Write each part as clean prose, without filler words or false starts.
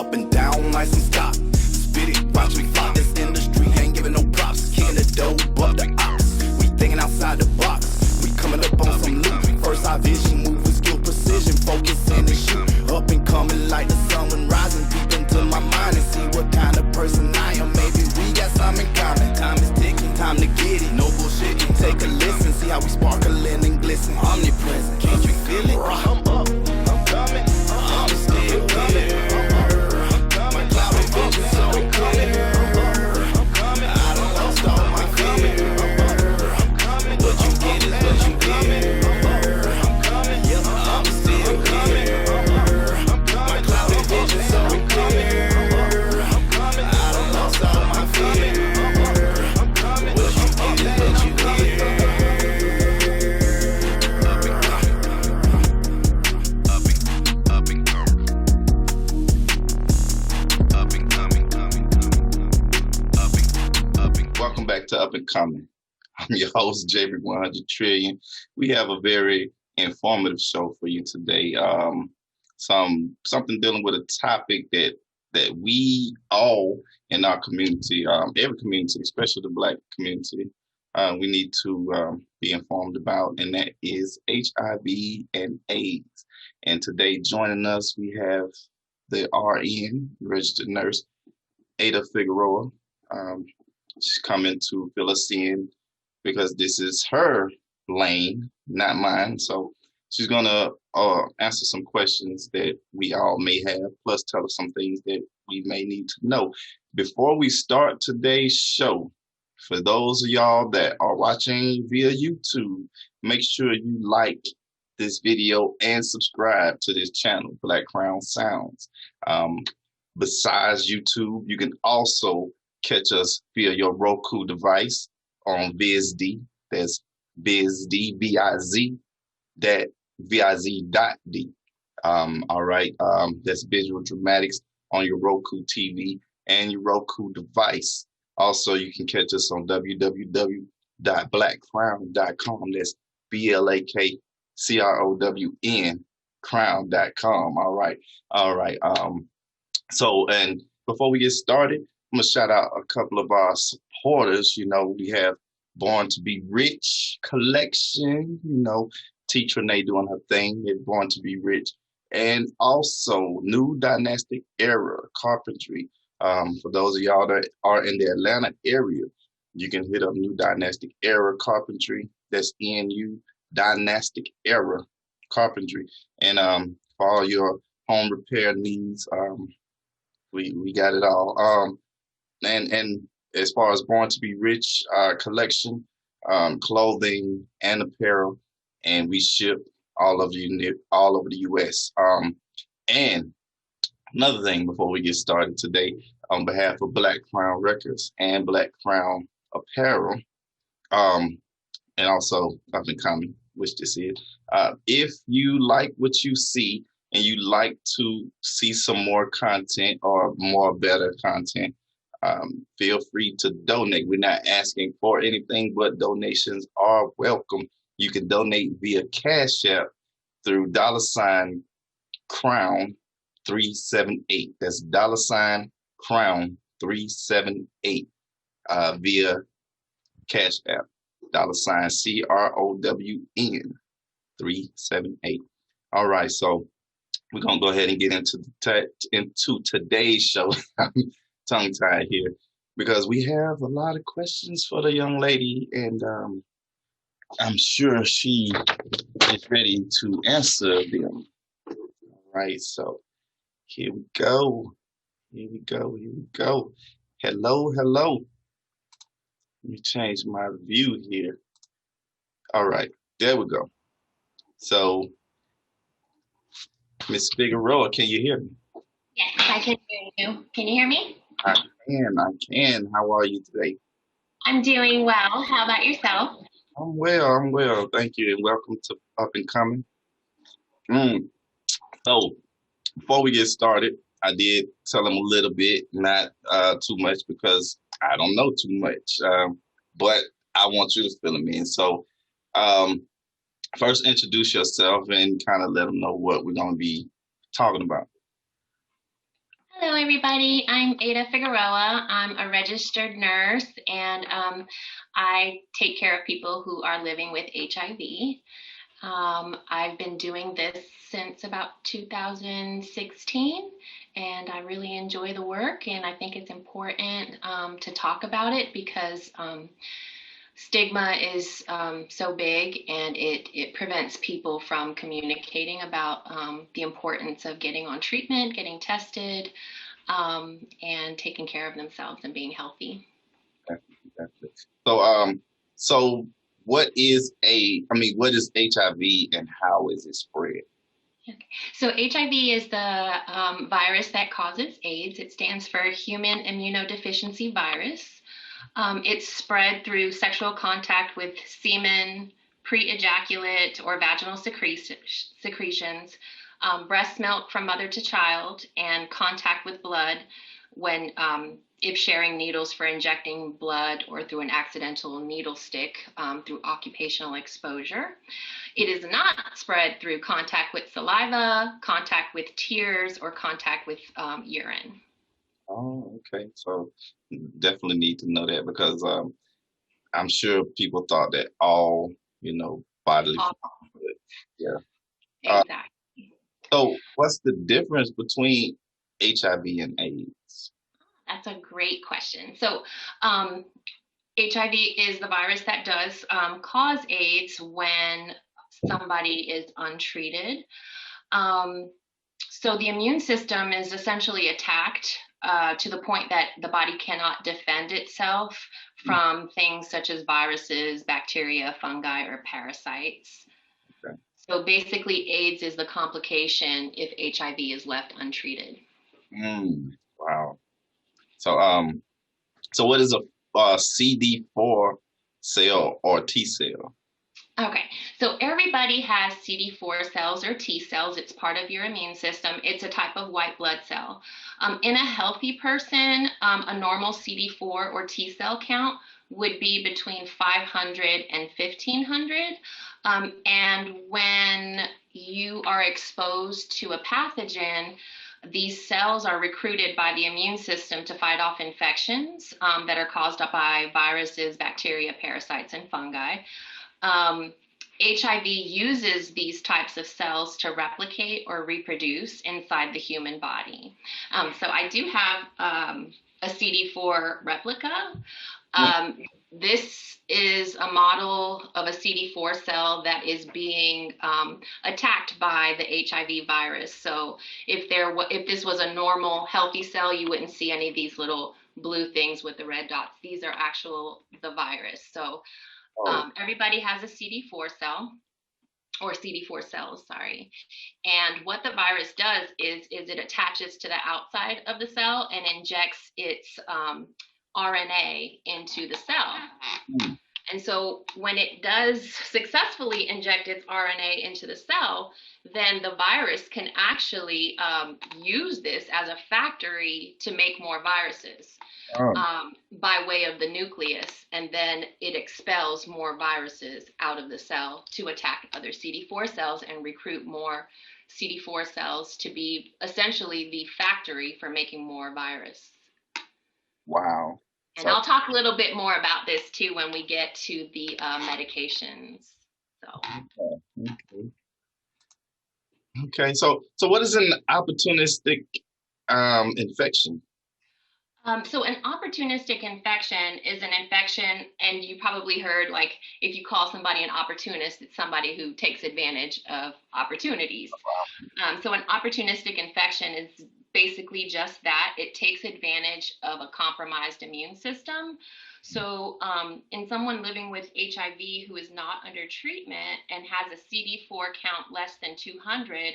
up and down like some stop. Spit it, watch me flop. This industry ain't giving no props. Kicking the dope up the ops. We thinking outside the box. We coming up on some loot. First our vision, move with skill, precision, focus and shoot. Up and coming like the sun when rising deep into my mind and see what kind of person I am. Maybe we got something in common. Time is ticking, time to get it. No bullshitting. Take a listen, see how we sparkling and glisten. Omnipresent, can't you feel it? I'm up, I'm coming, I'm still coming. I'm coming, cloud of vision, so I'm coming. I'm coming, I don't lost all my coming. I'm coming, what you get is what you get. I'm coming, yeah, I'm still coming. I'm coming, cloud of vision, so I'm coming. I'm coming, I don't lost all my fear. I'm coming, what you get is what you get. Welcome back to Up and Coming. I'm your host, Javerick 100 Trillion. We have a very informative show for you today. Something dealing with a topic that we all in our community, every community, especially the Black community, we need to be informed about, and that is HIV and AIDS. And today joining us, we have the RN, registered nurse, Ada Figueroa. She's coming to fill us in because this is her lane, not mine. So she's going to answer some questions that we all may have, plus tell us some things that we may need to know. Before we start today's show, for those of y'all that are watching via YouTube, make sure you like this video and subscribe to this channel, BlakCrown Sounds. Besides YouTube, you can also catch us via your Roku device on VizD. That's VizD, V-I-Z, that VIZ.D. All right. That's Visual Dramatics on your Roku TV and your Roku device. Also, you can catch us on www.BlakCrown.com. That's BLAKCROWN crown.com. All right. So, and before we get started, I'm going to shout out a couple of our supporters. You know, we have Born to Be Rich Collection, you know, Teach Renee doing her thing. They're Born to Be Rich. And also New Dynastic Era Carpentry. For those of y'all that are in the Atlanta area, you can hit up New Dynastic Era Carpentry. That's NU Dynastic Era Carpentry. And for all your home repair needs, we got it all. And as far as Born to Be Rich collection, clothing and apparel, and we ship all over the U.S. And another thing before we get started today, on behalf of BlakCrown Records and BlakCrown Apparel, and also Up and Coming, which this is, if you like what you see and you like to see some more content or more better content, feel free to donate. We're not asking for anything, but donations are welcome. You can donate via Cash App through $Crown378. $, Crown378 via Cash App. $CROWN 378. All right, so we're gonna go ahead and get into today's show. Tongue-tied here because we have a lot of questions for the young lady, and I'm sure she is ready to answer them. All right, so here we go. Hello. Let me change my view here. All right, there we go. So, Miss Figueroa, can you hear me? Yes, I can hear you. Can you hear me? I can. How are you today? I'm doing well. How about yourself? I'm well. Thank you, and welcome to Up and Coming. So, before we get started, I did tell him a little bit, not too much, because I don't know too much, but I want you to fill them in. So, first, introduce yourself and kind of let them know what we're going to be talking about. Hello, everybody. I'm Ada Figueroa. I'm a registered nurse, and I take care of people who are living with HIV. I've been doing this since about 2016, and I really enjoy the work, and I think it's important to talk about it because stigma is so big, and it prevents people from communicating about the importance of getting on treatment, getting tested, and taking care of themselves and being healthy. Definitely. So what is what is HIV and how is it spread? Okay. So HIV is the virus that causes AIDS. It stands for Human Immunodeficiency Virus. It's spread through sexual contact with semen, pre-ejaculate or vaginal secretions, breast milk from mother to child, and contact with blood when if sharing needles for injecting blood or through an accidental needle stick through occupational exposure. It is not spread through contact with saliva, contact with tears, or contact with urine. Oh, okay. So definitely need to know that because I'm sure people thought that all, bodily fluid. Yeah. Exactly. So what's the difference between HIV and AIDS? That's a great question. So HIV is the virus that does cause AIDS when somebody is untreated. So the immune system is essentially attacked to the point that the body cannot defend itself from things such as viruses, bacteria, fungi, or parasites. Okay. So basically, AIDS is the complication if HIV is left untreated. Wow. So what is a CD4 cell or T cell? Okay, so everybody has CD4 cells or T cells. It's part of your immune system. It's a type of white blood cell. In a healthy person, a normal CD4 or T cell count would be between 500 and 1500. And when you are exposed to a pathogen, these cells are recruited by the immune system to fight off infections that are caused by viruses, bacteria, parasites, and fungi. HIV uses these types of cells to replicate or reproduce inside the human body. So I do have a CD4 replica. This is a model of a CD4 cell that is being attacked by the HIV virus. So if this was a normal healthy cell, you wouldn't see any of these little blue things with the red dots. These are the virus. So everybody has a CD4 cell, or CD4 cells, sorry. And what the virus does is it attaches to the outside of the cell and injects its RNA into the cell. And so when it does successfully inject its RNA into the cell, then the virus can actually use this as a factory to make more viruses by way of the nucleus. And then it expels more viruses out of the cell to attack other CD4 cells and recruit more CD4 cells to be essentially the factory for making more virus. Wow. And I'll talk a little bit more about this too when we get to the medications. Okay. So what is an opportunistic infection? So an opportunistic infection is an infection, and you probably heard, like, if you call somebody an opportunist, it's somebody who takes advantage of opportunities. So an opportunistic infection is basically just that. It takes advantage of a compromised immune system. So in someone living with HIV who is not under treatment and has a CD4 count less than 200,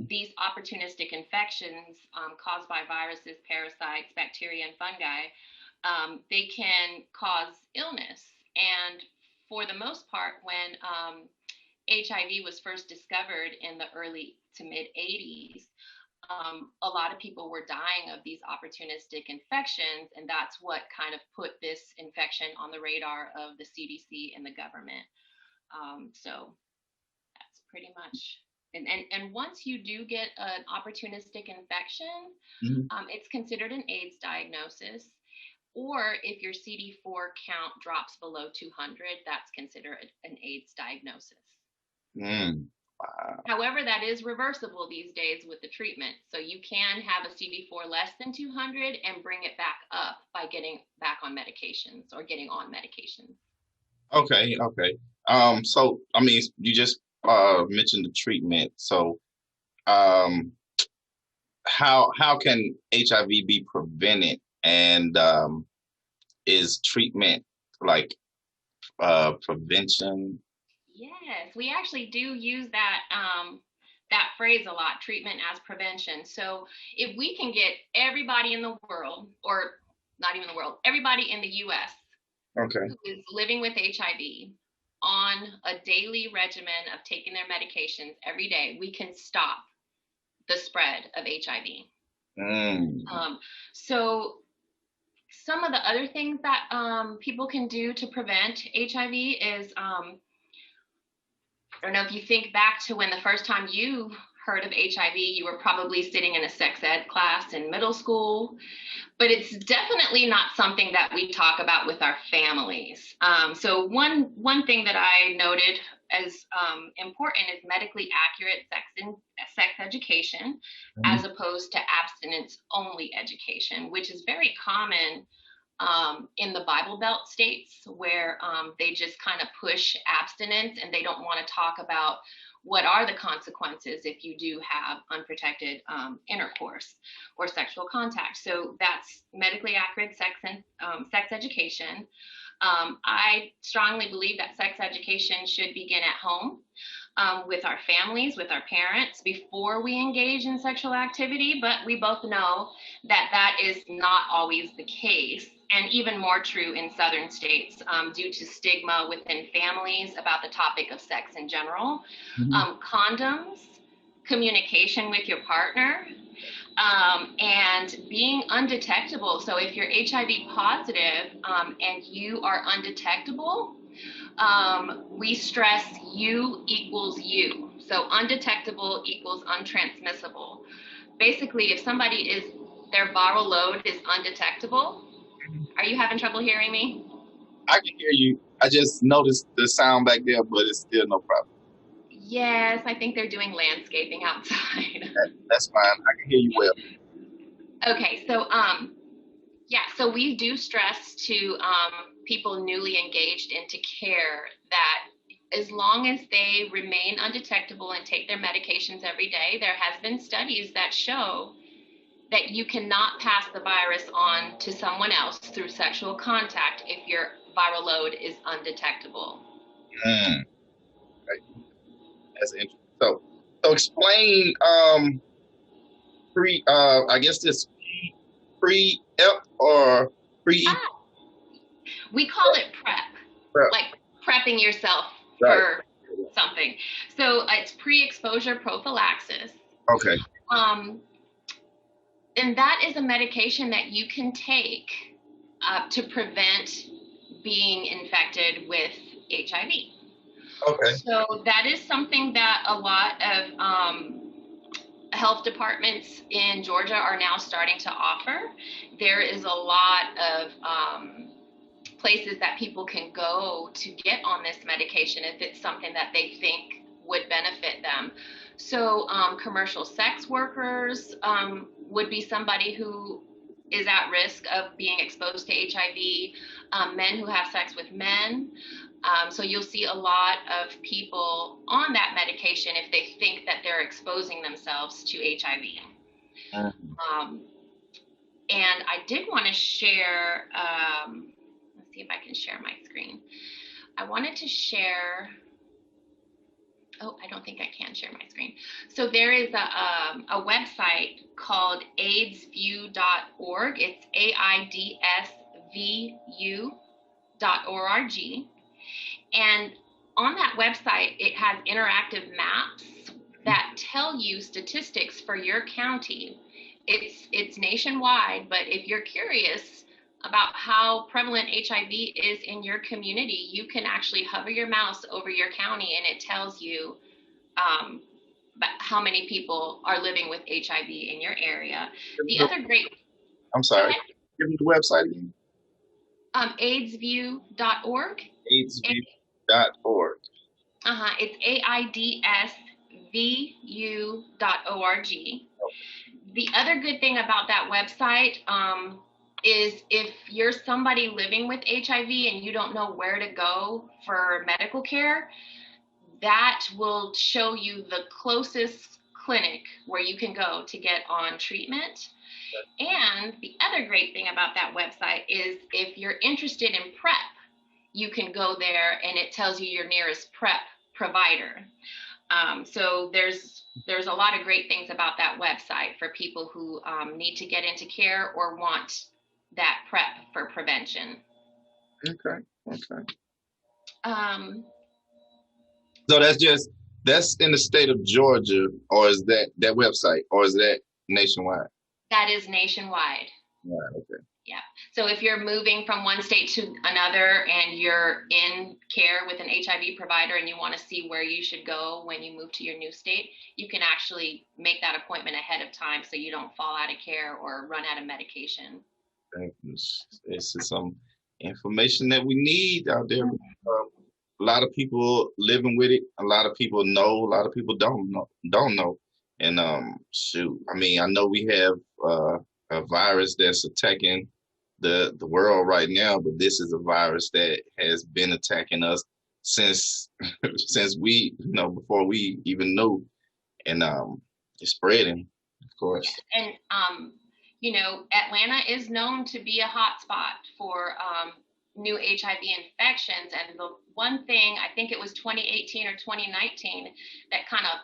these opportunistic infections caused by viruses, parasites, bacteria, and fungi, they can cause illness. And for the most part, when HIV was first discovered in the early to mid 80s, a lot of people were dying of these opportunistic infections, and that's what kind of put this infection on the radar of the CDC and the government. So that's pretty much And once you do get an opportunistic infection, Mhm. it's considered an AIDS diagnosis. Or if your CD4 count drops below 200, that's considered an AIDS diagnosis. Mm. Wow. However, that is reversible these days with the treatment. So you can have a CD4 less than 200 and bring it back up by getting back on medications or getting on medications. Okay, okay. So I mean, you just mentioned the treatment. So, um, how can HIV be prevented, and is treatment like prevention? Yes, we actually do use that phrase a lot, treatment as prevention. So if we can get everybody in the world, or not even the world, everybody in the US Okay. who is living with HIV on a daily regimen of taking their medications every day, we can stop the spread of HIV. Mm. So some of the other things that people can do to prevent HIV is, I don't know if you think back to when the first time you heard of HIV, you were probably sitting in a sex ed class in middle school, but it's definitely not something that we talk about with our families. So one thing that I noted as important is medically accurate sex education, as opposed to abstinence-only education, which is very common in the Bible Belt states, where they just kind of push abstinence and they don't want to talk about what are the consequences if you do have unprotected intercourse or sexual contact. So that's medically accurate sex education. I strongly believe that sex education should begin at home, with our families, with our parents, before we engage in sexual activity. But we both know that that is not always the case, and even more true in southern states, due to stigma within families about the topic of sex in general. Condoms, communication with your partner, and being undetectable. So if you're HIV positive and you are undetectable, we stress U equals U. So undetectable equals untransmissible. Basically, if their viral load is undetectable. Are you having trouble hearing me? I can hear you. I just noticed the sound back there, but it's still no problem. Yes, I think they're doing landscaping outside. That's fine. I can hear you well. Okay, so so we do stress to people newly engaged into care that as long as they remain undetectable and take their medications every day, there has been studies that show that you cannot pass the virus on to someone else through sexual contact if your viral load is undetectable. Right. That's interesting. So explain I guess this pre-ep or pre. We call it prep. Like prepping yourself for something. So it's pre-exposure prophylaxis. Okay. And that is a medication that you can take to prevent being infected with HIV. Okay. So that is something that a lot of health departments in Georgia are now starting to offer. There is a lot of places that people can go to get on this medication if it's something that they think would benefit them. So commercial sex workers would be somebody who is at risk of being exposed to HIV, men who have sex with men. So you'll see a lot of people on that medication if they think that they're exposing themselves to HIV. And I did want to share, let's see if I can share my screen. I wanted to share, I don't think I can share my screen. So there is a website called AIDSView.org. It's AIDSVU.org. And on that website, it has interactive maps that tell you statistics for your county. It's nationwide, but if you're curious about how prevalent HIV is in your community, you can actually hover your mouse over your county and it tells you how many people are living with HIV in your area. The other great. I'm sorry. Give me the website again. AIDSview.org. AIDSview.org. It's AIDSVU.org. The other good thing about that website is if you're somebody living with HIV and you don't know where to go for medical care, that will show you the closest clinic where you can go to get on treatment. And the other great thing about that website is if you're interested in PrEP, you can go there and it tells you your nearest PrEP provider. So there's a lot of great things about that website for people who need to get into care or want that PrEP for prevention. Okay. So that's in the state of Georgia, or is that website, or is that nationwide? That is nationwide. Right, okay. Yeah. So if you're moving from one state to another and you're in care with an HIV provider and you want to see where you should go when you move to your new state, you can actually make that appointment ahead of time so you don't fall out of care or run out of medication. This is some information that we need out there. A lot of people living with it. A lot of people know. A lot of people don't know. And shoot, I mean, I know we have a virus that's attacking the world right now, but this is a virus that has been attacking us since we, before we even knew, and it's spreading, of course. And Atlanta is known to be a hot spot for new HIV infections. And the one thing, I think it was 2018 or 2019, that kind of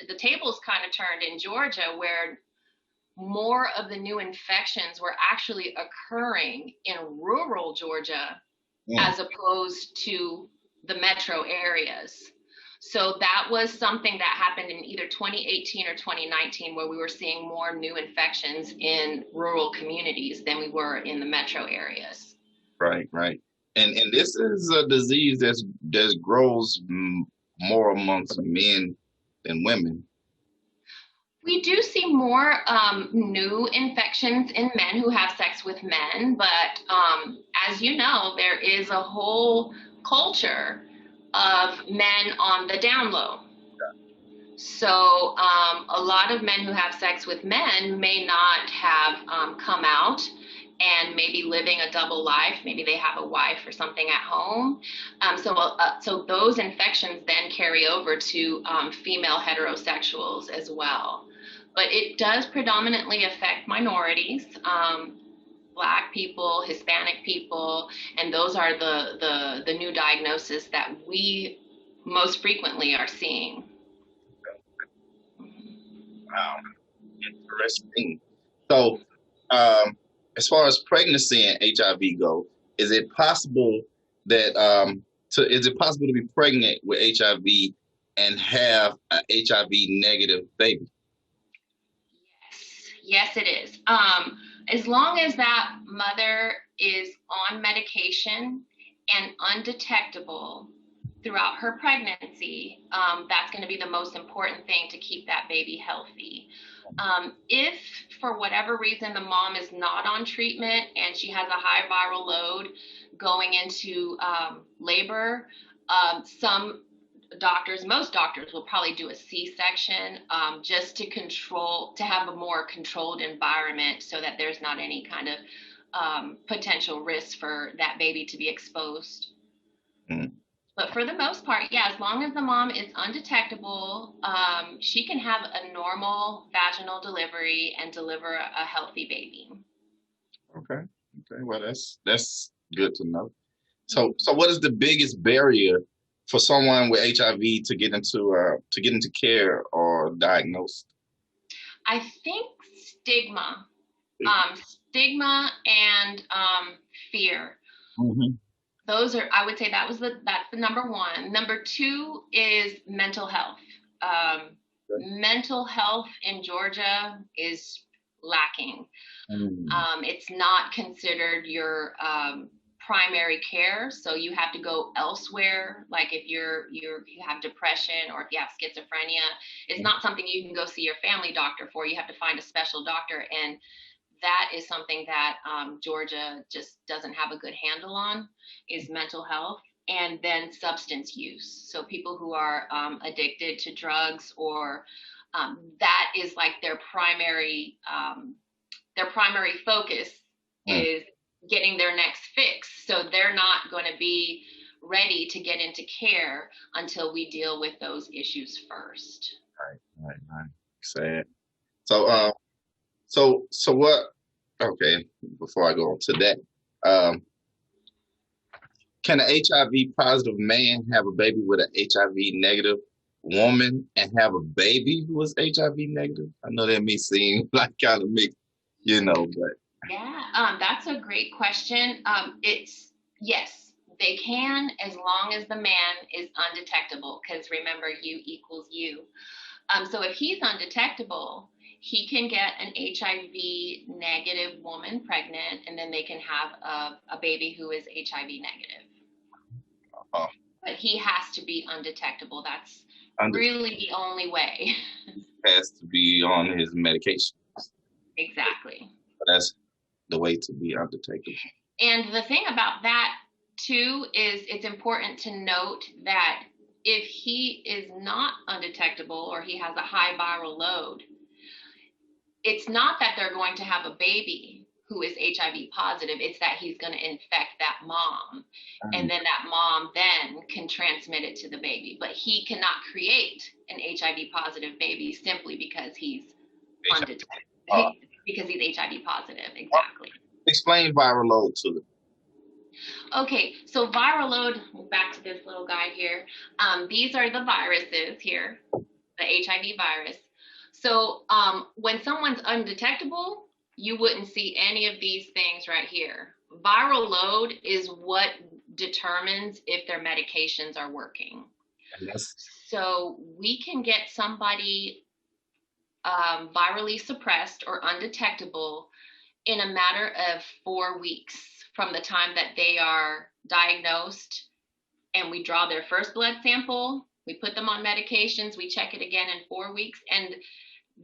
the tables kind of turned in Georgia, where more of the new infections were actually occurring in rural Georgia as opposed to the metro areas. So that was something that happened in either 2018 or 2019, where we were seeing more new infections in rural communities than we were in the metro areas. Right. And this is a disease that grows more amongst men than women. We do see more new infections in men who have sex with men, but as you know, there is a whole culture of men on the down low. So a lot of men who have sex with men may not have come out and maybe living a double life. Maybe they have a wife or something at home. So those infections then carry over to female heterosexuals as well. But it does predominantly affect minorities, Black people, Hispanic people, and those are the new diagnoses that we most frequently are seeing. Wow, interesting. So, as far as pregnancy and HIV go, is it possible that to be pregnant with HIV and have an HIV negative baby? Yes, it is. As long as that mother is on medication and undetectable throughout her pregnancy, that's going to be the most important thing to keep that baby healthy. If for whatever reason the mom is not on treatment and she has a high viral load going into labor, most doctors will probably do a C-section just to have a more controlled environment so that there's not any kind of potential risk for that baby to be exposed. But for the most part, as long as the mom is undetectable, she can have a normal vaginal delivery and deliver a healthy baby. Okay. Well, that's good to know. So what is the biggest barrier for someone with HIV to get into care or diagnosed? I think stigma and fear. Mm-hmm. Those are, I would say that's the number one. Number two is mental health. Mental health in Georgia is lacking. Mm-hmm. It's not considered your primary care, so you have to go elsewhere. Like if you have depression or if you have schizophrenia, it's not something you can go see your family doctor for. You have to find a special doctor, and that is something that Georgia just doesn't have a good handle on, is mental health. And then substance use. So people who are addicted to drugs, or that is like their primary focus is getting their next fix. So they're not going to be ready to get into care until we deal with those issues first. Right. Sad. So what? Okay, before I go on to that, can an HIV positive man have a baby with an HIV negative woman and have a baby who is HIV negative? I know that may seem like kind of mixed, but. Yeah, that's a great question. It's yes, they can, as long as the man is undetectable, because remember, U equals U. So if he's undetectable, he can get an HIV negative woman pregnant, and then they can have a baby who is HIV negative. But he has to be undetectable. That's really the only way. Has to be on his medication. Exactly. But that's the way to be undetectable. And the thing about that, too, is it's important to note that if he is not undetectable or he has a high viral load, it's not that they're going to have a baby who is HIV positive. It's that he's going to infect that mom. And then that mom then can transmit it to the baby. But he cannot create an HIV positive baby simply because he's undetectable. Because he's HIV positive. Exactly. Explain viral load to them. Okay, so viral load, back to this little guy here. These are the viruses here, the HIV virus. So when someone's undetectable, you wouldn't see any of these things right here. Viral load is what determines if their medications are working. Yes. So we can get somebody virally suppressed or undetectable in a matter of 4 weeks from the time that they are diagnosed, and we draw their first blood sample, we put them on medications, we check it again in 4 weeks, and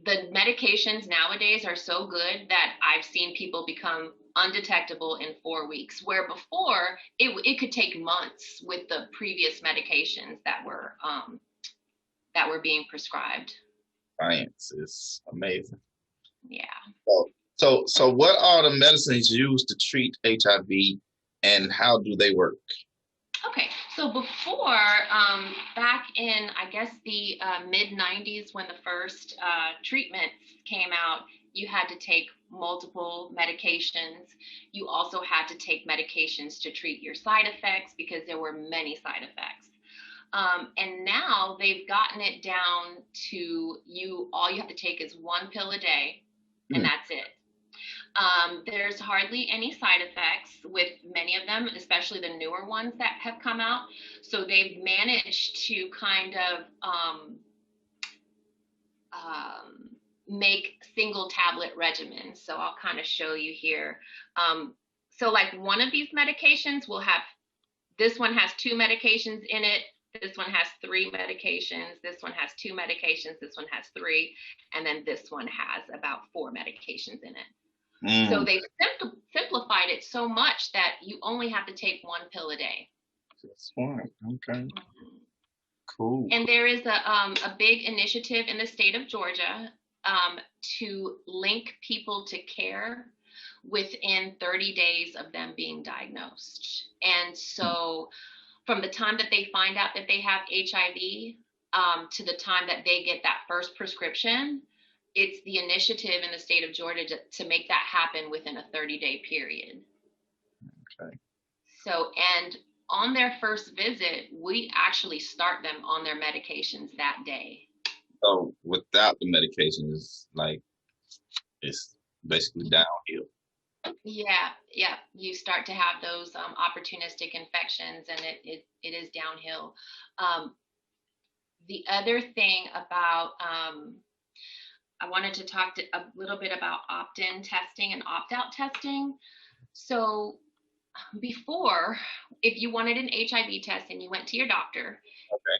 the medications nowadays are so good that I've seen people become undetectable in 4 weeks, where before it could take months with the previous medications that were being prescribed. Science is amazing. Yeah. So what are the medicines used to treat HIV, and how do they work? Okay, so before, back in, I guess, the mid-90s, when the first treatments came out, you had to take multiple medications. You also had to take medications to treat your side effects, because there were many side effects. And now they've gotten it down to all you have to take is 1 pill a day, and that's it. There's hardly any side effects with many of them, especially the newer ones that have come out. So they've managed to kind of make single tablet regimens. So I'll kind of show you here. So like one of these medications will have, this one has 2 medications in it. This one has 3 medications. This one has 2 medications. This one has 3. And then this one has about 4 medications in it. So they've simplified it so much that you only have to take 1 pill a day. That's smart. Okay. Cool. And there is a big initiative in the state of Georgia to link people to care within 30 days of them being diagnosed. And so from the time that they find out that they have HIV to the time that they get that first prescription, it's the initiative in the state of Georgia to make that happen within a 30-day period. Okay. So, and on their first visit, we actually start them on their medications that day. So without the medication, it's basically downhill. Yeah. You start to have those opportunistic infections, and it is downhill. The other thing about I wanted to talk a little bit about opt-in testing and opt-out testing. So before, if you wanted an HIV test and you went to your doctor, Okay.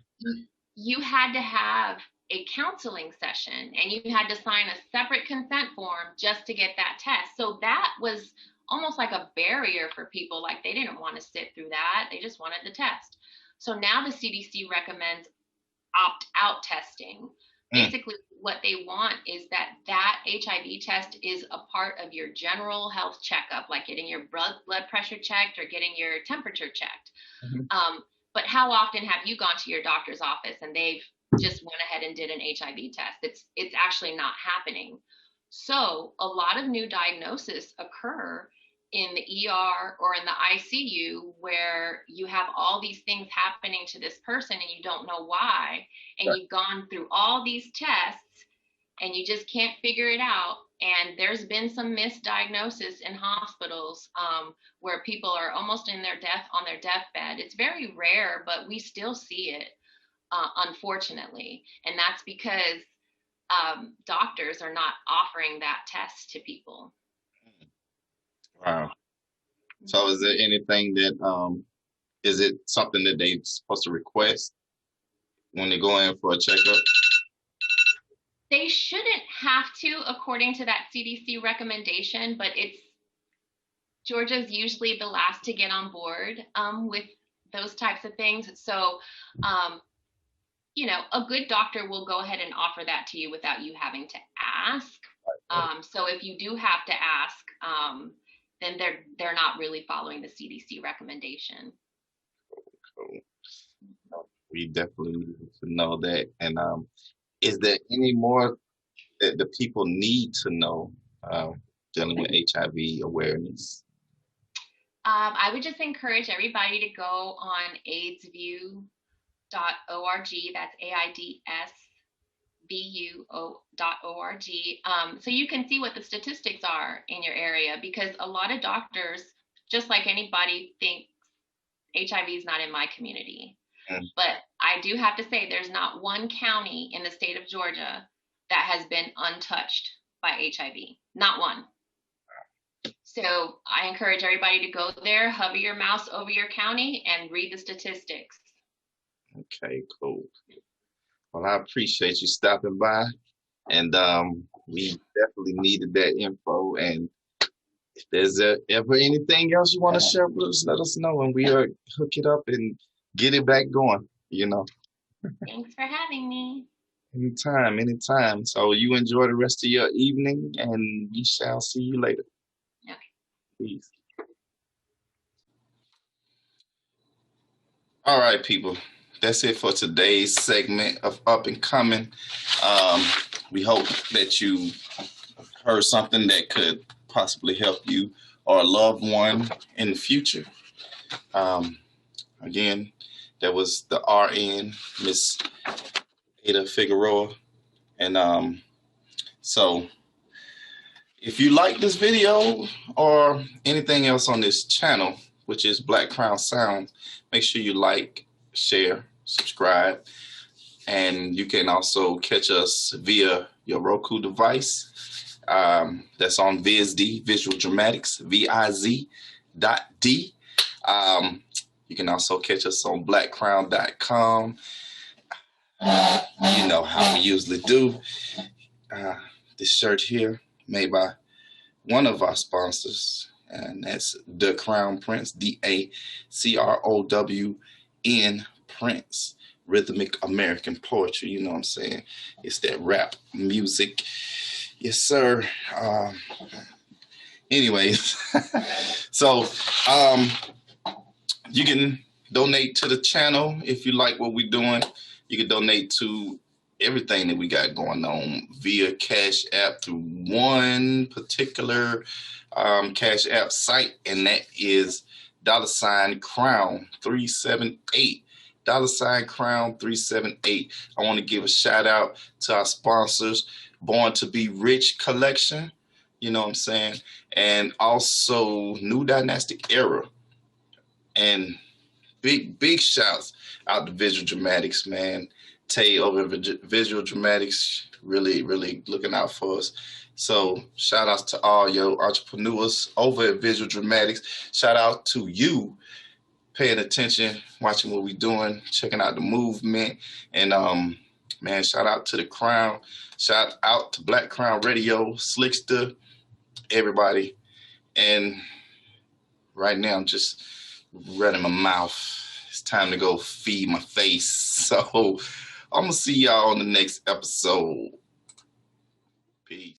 you had to have a counseling session and you had to sign a separate consent form just to get that test. So that was almost like a barrier for people. Like they didn't want to sit through that. They just wanted the test. So now the CDC recommends opt-out testing. Basically, what they want is that HIV test is a part of your general health checkup, like getting your blood pressure checked or getting your temperature checked. But how often have you gone to your doctor's office and they've just went ahead and did an HIV test? It's actually not happening. So a lot of new diagnoses occur in the ER or in the ICU where you have all these things happening to this person and you don't know why, and you've gone through all these tests and you just can't figure it out. And there's been some misdiagnosis in hospitals where people are almost on their deathbed. It's very rare, but we still see it, unfortunately. And that's because doctors are not offering that test to people. Wow. So is there anything that, is it something that they're supposed to request when they go in for a checkup? They shouldn't have to, according to that CDC recommendation, but Georgia's usually the last to get on board with those types of things. So, a good doctor will go ahead and offer that to you without you having to ask. So if you do have to ask, then they're not really following the CDC recommendation. Cool. We definitely need to know that. And is there any more that the people need to know dealing with HIV awareness? I would just encourage everybody to go on AIDSView.org. That's AIDSVU.org. So you can see what the statistics are in your area, because a lot of doctors, just like anybody, think HIV is not in my community. But I do have to say there's not one county in the state of Georgia that has been untouched by HIV. Not one. So I encourage everybody to go there, hover your mouse over your county, and read the statistics. Okay, cool. Well, I appreciate you stopping by, and we definitely needed that info. And if there's ever anything else you want to share with us, let us know, and we'll hook it up and get it back going, Thanks for having me. Anytime. So you enjoy the rest of your evening, and we shall see you later. Okay. Peace. All right, people. That's it for today's segment of Up and Coming. We hope that you heard something that could possibly help you or a loved one in the future. Again, that was the RN, Miss Ada Figueroa. And so if you like this video or anything else on this channel, which is BlakCrown Sound, make sure you like, share, subscribe, and you can also catch us via your Roku device. That's on VizD, Visual Dramatics, VIZ.D. You can also catch us on BlakCrown.com. You know how we usually do. This shirt here, made by one of our sponsors, and that's The Crown Prince, DACROWN Prince, Rhythmic American Poetry. You know what I'm saying? It's that rap music. Yes, sir. Anyways, so you can donate to the channel if you like what we're doing. You can donate to everything that we got going on via Cash App through one particular Cash App site, and that is $Crown378. $Crown378. I want to give a shout out to our sponsors, Born to Be Rich Collection, you know what I'm saying, and also New Dynastic Era. And big shouts out to Visual Dramatics, man. Tay over in Visual Dramatics, really, really looking out for us. So shout outs to all your entrepreneurs over at Visual Dramatics. Shout out to you paying attention, watching what we're doing, checking out the movement. And man, shout out to the Crown. Shout out to BlakCrown Radio, Slickta, everybody. And right now I'm just running my mouth. It's time to go feed my face. So I'm going to see y'all on the next episode. Peace.